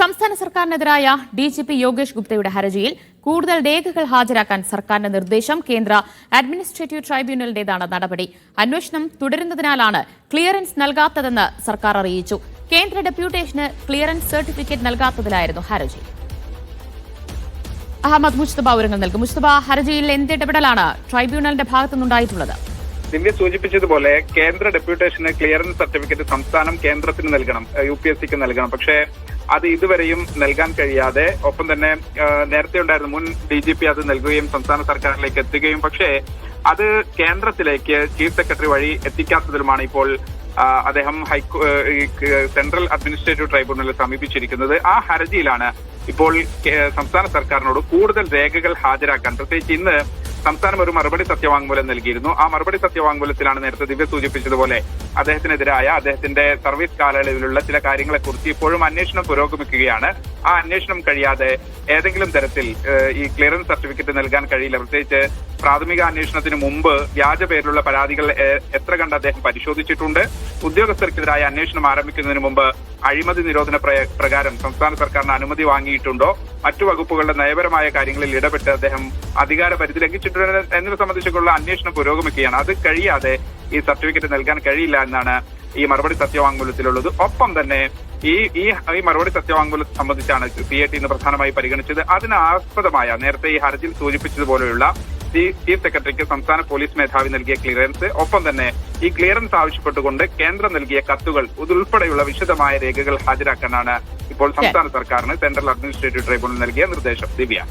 സംസ്ഥാന സർക്കാരിനെതിരായ ഡിജിപി യോഗേഷ് ഗുപ്തയുടെ ഹർജിയിൽ കൂടുതൽ രേഖകൾ ഹാജരാക്കാൻ സർക്കാരിന്റെ നിർദ്ദേശം. കേന്ദ്ര അഡ്മിനിസ്ട്രേറ്റീവ് ട്രൈബ്യൂണലിന്റേതാണ് നടപടി. അന്വേഷണം തുടരുന്നതിനാലാണ് ക്ലിയറൻസ് നൽകാത്തതെന്ന് സർക്കാർ അറിയിച്ചു. കേന്ദ്ര ഡെപ്യൂട്ടേഷന് ക്ലിയറൻസ് സർട്ടിഫിക്കറ്റ് നൽകാത്തതിലായിരുന്നു ഹർജി. അഹമ്മദ് മുസ്തഫ വിവരങ്ങൾ നൽകും. മുസ്തഫ, ഹർജിയിൽ എന്ത് ഇടപെടലാണ് ട്രൈബ്യൂണലിന്റെ ഭാഗത്തുനിന്നുണ്ടായിട്ടുള്ളത്? ദിവ്യ സൂചിപ്പിച്ചതുപോലെ കേന്ദ്ര ഡെപ്യൂട്ടേഷന് ക്ലിയറൻസ് സർട്ടിഫിക്കറ്റ് സംസ്ഥാനം കേന്ദ്രത്തിന് നൽകണം, UPSCക്ക് നൽകണം. പക്ഷേ അത് ഇതുവരെയും നൽകാൻ കഴിയാതെ, ഒപ്പം തന്നെ നേരത്തെ ഉണ്ടായിരുന്ന മുൻ DGP അത് നൽകുകയും സംസ്ഥാന സർക്കാരിലേക്ക് എത്തുകയും, പക്ഷേ അത് കേന്ദ്രത്തിലേക്ക് ചീഫ് സെക്രട്ടറി വഴി എത്തിക്കാത്തതിലുമാണ് ഇപ്പോൾ അദ്ദേഹം സെൻട്രൽ അഡ്മിനിസ്ട്രേറ്റീവ് ട്രൈബ്യൂണലിൽ സമീപിച്ചിരിക്കുന്നത്. ആ ഹർജിയിലാണ് ഇപ്പോൾ സംസ്ഥാന സർക്കാരിനോട് കൂടുതൽ രേഖകൾ ഹാജരാക്കാൻ, പ്രത്യേകിച്ച് ഇന്ന് സംസ്ഥാനം ഒരു മറുപടി സത്യവാങ്മൂലം നൽകിയിരുന്നു. ആ മറുപടി സത്യവാങ്മൂലത്തിൽ നേരത്തെ ദിവ്യ സൂചിപ്പിച്ചതുപോലെ അദ്ദേഹത്തിന്റെ സർവീസ് കാലയളവിലുള്ള ചില കാര്യങ്ങളെക്കുറിച്ച് ഇപ്പോഴും അന്വേഷണം പുരോഗമിക്കുകയാണ്. ആ അന്വേഷണം കഴിയാതെ ഏതെങ്കിലും തരത്തിൽ ഈ ക്ലിയറൻസ് സർട്ടിഫിക്കറ്റ് നൽകാൻ കഴിയില്ല. പ്രത്യേകിച്ച് പ്രാഥമിക അന്വേഷണത്തിന് മുമ്പ് വ്യാജ പേരിലുള്ള പരാതികൾ എത്ര കണ്ട് അദ്ദേഹം പരിശോധിച്ചിട്ടുണ്ട്. ഉദ്യോഗസ്ഥർക്കെതിരായ അന്വേഷണം ആരംഭിക്കുന്നതിന് മുമ്പ് അഴിമതി നിരോധന പ്രകാരം സംസ്ഥാന സർക്കാരിന് അനുമതി വാങ്ങിയിട്ടുണ്ടോ, മറ്റു വകുപ്പുകളുടെ നയപരമായ കാര്യങ്ങളിൽ ഇടപെട്ട് അദ്ദേഹം അധികാര പരിധി ലംഘിച്ചിട്ടുണ്ടോ എന്നിവ സംബന്ധിച്ചുള്ള അന്വേഷണം പുരോഗമിക്കുകയാണ്. അത് കഴിയാതെ ഈ സർട്ടിഫിക്കറ്റ് നൽകാൻ കഴിയില്ല എന്നാണ് ഈ മറുപടി സത്യവാങ്മൂലത്തിലുള്ളത്. ഒപ്പം തന്നെ ഈ മറുപടി സത്യവാങ്മൂലം സംബന്ധിച്ചാണ് CAT ഇന്ന് പ്രധാനമായി പരിഗണിച്ചത്. അതിനാസ്പദമായ നേരത്തെ ഈ ഹർജിയിൽ സൂചിപ്പിച്ചതുപോലെയുള്ള ചീഫ് സെക്രട്ടറിക്ക് സംസ്ഥാന പോലീസ് മേധാവി നൽകിയ ക്ലിയറൻസ്, ഒപ്പം തന്നെ ഈ ക്ലിയറൻസ് ആവശ്യപ്പെട്ടുകൊണ്ട് കേന്ദ്രം നൽകിയ കത്തുകൾ ഇതുൾപ്പെടെയുള്ള വിശദമായ രേഖകൾ ഹാജരാക്കാനാണ് ഇപ്പോൾ സംസ്ഥാന സർക്കാരിന് സെൻട്രൽ അഡ്മിനിസ്ട്രേറ്റീവ് ട്രൈബ്യൂണൽ നൽകിയ നിർദ്ദേശം. ദിവ്യ.